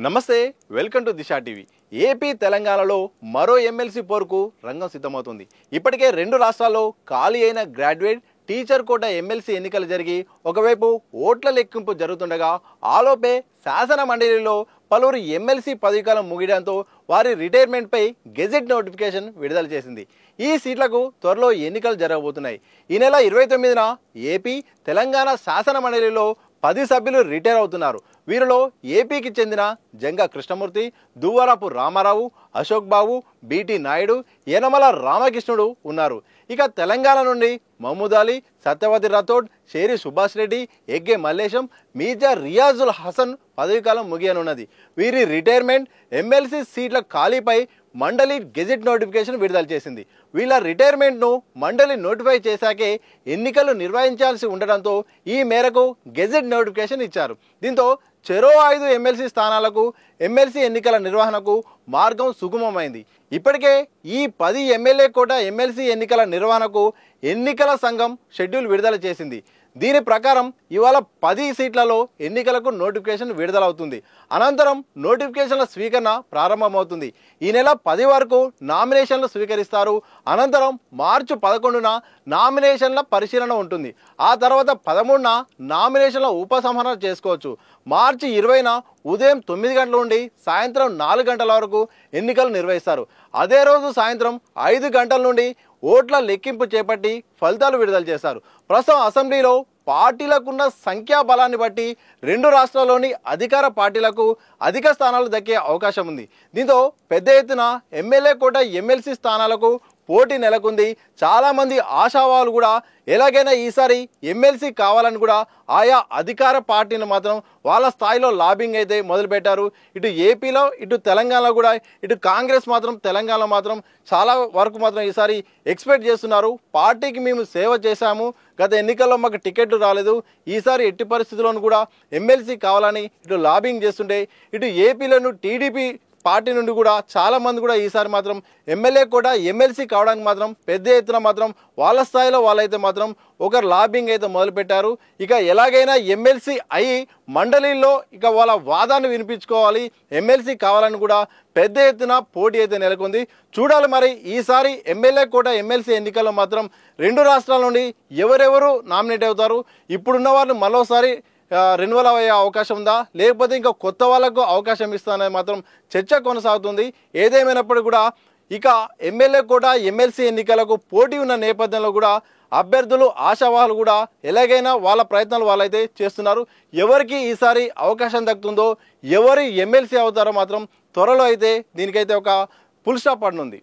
నమస్తే welcome to Disha TV. AP తెలంగాణలో మరో ఎమ్మెల్సీ పోరుకు రంగం సిద్ధమవుతుంది. ఇప్పటికే రెండు రాష్ట్రాల్లో ఖాళీ అయిన గ్రాడ్యుయేట్ టీచర్ కోట ఎమ్మెల్సీ ఎన్నికలు జరిగి ఒకవైపు ఓట్ల లెక్కింపు జరుగుతుండగా ఆలోపే శాసన మండలిలో పలువురు ఎమ్మెల్సీ పదవీకాలం ముగియడంతో వారి రిటైర్మెంట్పై గెజెట్ నోటిఫికేషన్ విడుదల చేసింది. ఈ సీట్లకు త్వరలో ఎన్నికలు జరగబోతున్నాయి. ఈ నెల 29న ఏపీ తెలంగాణ శాసన మండలిలో 10 సభ్యులు రిటైర్ అవుతున్నారు. వీరిలో ఏపీకి చెందిన జంగా కృష్ణమూర్తి, దువ్వారపు రామారావు, అశోక్ బాబు, బీటీ నాయుడు, యనమల రామకృష్ణుడు ఉన్నారు. ఇక తెలంగాణ నుండి మహమూద్ అలీ, సత్యవతి రాథోడ్, షేరి సుభాష్ రెడ్డి, ఎగ్గే మల్లేశం, మీర్జా రియాజుల్ హసన్ పదవీకాలం ముగియనున్నది. వీరి రిటైర్మెంట్ ఎమ్మెల్సీ సీట్ల ఖాళీపై మండలి గెజెట్ నోటిఫికేషన్ విడుదల చేసింది. వీళ్ళ రిటైర్మెంట్ను మండలి నోటిఫై చేశాకే ఎన్నికలు నిర్వహించాల్సి ఉండడంతో ఈ మేరకు గెజెట్ నోటిఫికేషన్ ఇచ్చారు. దీంతో చెరో 5 ఎమ్మెల్సీ స్థానాలకు ఎమ్మెల్సీ ఎన్నికల నిర్వహణకు మార్గం సుగమమైంది. ఇప్పటికే ఈ 10 ఎమ్మెల్యే కోట ఎమ్మెల్సీ ఎన్నికల నిర్వహణకు ఎన్నికల సంఘం షెడ్యూల్ విడుదల చేసింది. దీని ప్రకారం ఇవాళ 10 సీట్లలో ఎన్నికలకు నోటిఫికేషన్ విడుదలవుతుంది. అనంతరం నోటిఫికేషన్ల స్వీకరణ ప్రారంభమవుతుంది. ఈ నెల 10 వరకు నామినేషన్లు స్వీకరిస్తారు. అనంతరం మార్చి 11న నామినేషన్ల పరిశీలన ఉంటుంది. ఆ తర్వాత 13న నామినేషన్ల ఉపసంహరణ చేసుకోవచ్చు. మార్చి 20న ఉదయం 9 గంటల నుండి సాయంత్రం 4 గంటల వరకు ఎన్నికలు నిర్వహిస్తారు. అదే రోజు సాయంత్రం 5 గంటల నుండి ఓట్ల లెక్కింపు చేపట్టి ఫలితాలు విడుదల చేస్తారు. ప్రస్తుతం అసెంబ్లీలో పార్టీలకున్న సంఖ్యాబలాన్ని బట్టి రెండు రాష్ట్రాల్లోని అధికార పార్టీలకు అధిక స్థానాలు దక్కే అవకాశం ఉంది. దీంతో పెద్ద ఎత్తున ఎమ్మెల్యే కోట ఎమ్మెల్సీ స్థానాలకు పోటీ నెలకొంది. చాలామంది ఆశావాలు కూడా ఎలాగైనా ఈసారి ఎమ్మెల్సీ కావాలని కూడా ఆయా అధికార పార్టీలు మాత్రం వాళ్ళ స్థాయిలో లాబింగ్ అయితే మొదలుపెట్టారు. ఇటు ఏపీలో ఇటు తెలంగాణలో కూడా ఇటు కాంగ్రెస్ మాత్రం తెలంగాణలో మాత్రం చాలా వరకు మాత్రం ఈసారి ఎక్స్పెక్ట్ చేస్తున్నారు. పార్టీకి మేము సేవ చేశాము, గత ఎన్నికల్లో మాకు టికెట్లు రాలేదు, ఈసారి ఎట్టి పరిస్థితుల్లోనూ కూడా ఎమ్మెల్సీ కావాలని ఇటు లాబింగ్ చేస్తుంటే ఇటు ఏపీలోను టీడీపీ పార్టీ నుండి కూడా చాలా మంది కూడా ఈసారి మాత్రం ఎమ్మెల్యే కూడా ఎమ్మెల్సీ కావడానికి మాత్రం పెద్ద ఎత్తున మాత్రం వాళ్ళ స్థాయిలో వాళ్ళైతే మాత్రం ఒకరు లాబింగ్ అయితే మొదలుపెట్టారు. ఇక ఎలాగైనా ఎమ్మెల్సీ అయి మండలిలో ఇక వాళ్ళ వాదాన్ని వినిపించుకోవాలి, ఎమ్మెల్సీ కావాలని కూడా పెద్ద ఎత్తున పోటీ అయితే నెలకొంది. చూడాలి మరి ఈసారి ఎమ్మెల్యే కోట ఎమ్మెల్సీ ఎన్నికల్లో మాత్రం రెండు రాష్ట్రాల నుండి ఎవరెవరు నామినేట్ అవుతారు, ఇప్పుడున్న వాళ్ళు మరోసారి రెన్యువల్ అయ్యే అవకాశం ఉందా, లేకపోతే ఇంకా కొత్త వాళ్ళకు అవకాశం ఇస్తానని మాత్రం చర్చ కొనసాగుతుంది. ఏదేమైనప్పుడు కూడా ఇక ఎమ్మెల్యే కూడా ఎమ్మెల్సీ ఎన్నికలకు పోటీ ఉన్న నేపథ్యంలో కూడా అభ్యర్థులు ఆశావాహులు కూడా ఎలాగైనా వాళ్ళ ప్రయత్నాలు వాళ్ళైతే చేస్తున్నారు. ఎవరికి ఈసారి అవకాశం దక్కుతుందో, ఎవరు ఎమ్మెల్సీ అవుతారో మాత్రం త్వరలో అయితే దీనికైతే ఒక ఫుల్ స్టాప్ పడనుంది.